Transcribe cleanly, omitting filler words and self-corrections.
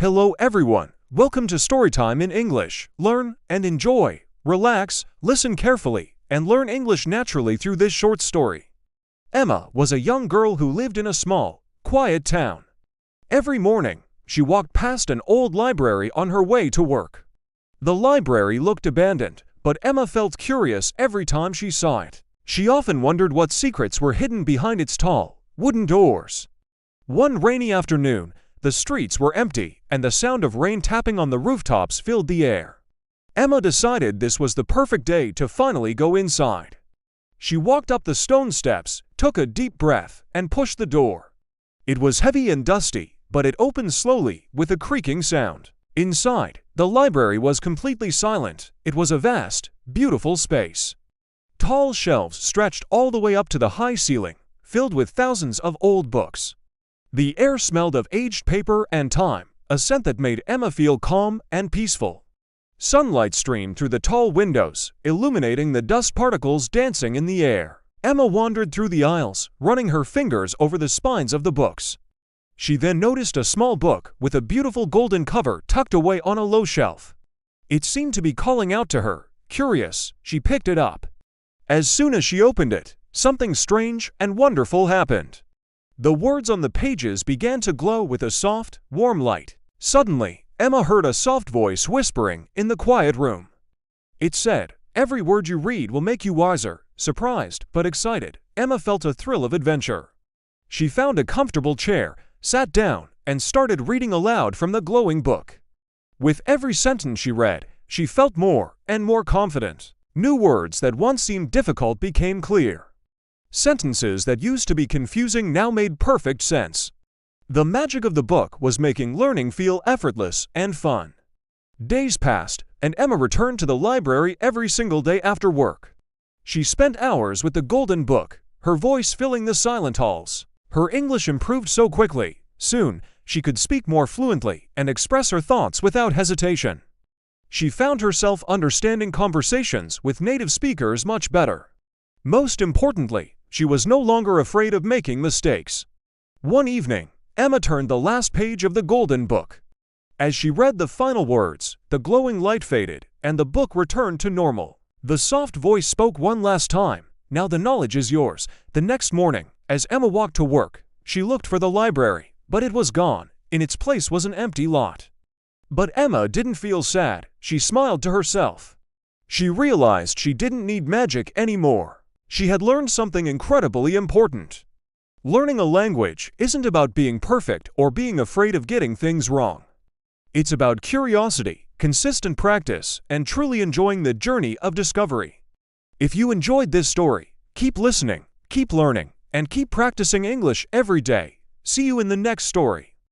Hello everyone, welcome to Storytime in English. Learn and enjoy, relax, listen carefully, and learn English naturally through this short story. Emma was a young girl who lived in a small, quiet town. Every morning, she walked past an old library on her way to work. The library looked abandoned, but Emma felt curious every time she saw it. She often wondered what secrets were hidden behind its tall, wooden doors. One rainy afternoon, the streets were empty, and the sound of rain tapping on the rooftops filled the air. Emma decided this was the perfect day to finally go inside. She walked up the stone steps, took a deep breath, and pushed the door. It was heavy and dusty, but it opened slowly with a creaking sound. Inside, the library was completely silent. It was a vast, beautiful space. Tall shelves stretched all the way up to the high ceiling, filled with thousands of old books. The air smelled of aged paper and time, a scent that made Emma feel calm and peaceful. Sunlight streamed through the tall windows, illuminating the dust particles dancing in the air. Emma wandered through the aisles, running her fingers over the spines of the books. She then noticed a small book with a beautiful golden cover tucked away on a low shelf. It seemed to be calling out to her. Curious, she picked it up. As soon as she opened it, something strange and wonderful happened. The words on the pages began to glow with a soft, warm light. Suddenly, Emma heard a soft voice whispering in the quiet room. It said, "Every word you read will make you wiser." Surprised but excited, Emma felt a thrill of adventure. She found a comfortable chair, sat down, and started reading aloud from the glowing book. With every sentence she read, she felt more and more confident. New words that once seemed difficult became clear. Sentences that used to be confusing now made perfect sense. The magic of the book was making learning feel effortless and fun. Days passed, and Emma returned to the library every single day after work. She spent hours with the golden book, her voice filling the silent halls. Her English improved so quickly. Soon, she could speak more fluently and express her thoughts without hesitation. She found herself understanding conversations with native speakers much better. Most importantly, she was no longer afraid of making mistakes. One evening, Emma turned the last page of the golden book. As she read the final words, the glowing light faded, and the book returned to normal. The soft voice spoke one last time. "Now the knowledge is yours." The next morning, as Emma walked to work, she looked for the library, but it was gone. In its place was an empty lot. But Emma didn't feel sad. She smiled to herself. She realized she didn't need magic anymore. She had learned something incredibly important. Learning a language isn't about being perfect or being afraid of getting things wrong. It's about curiosity, consistent practice, and truly enjoying the journey of discovery. If you enjoyed this story, keep listening, keep learning, and keep practicing English every day. See you in the next story.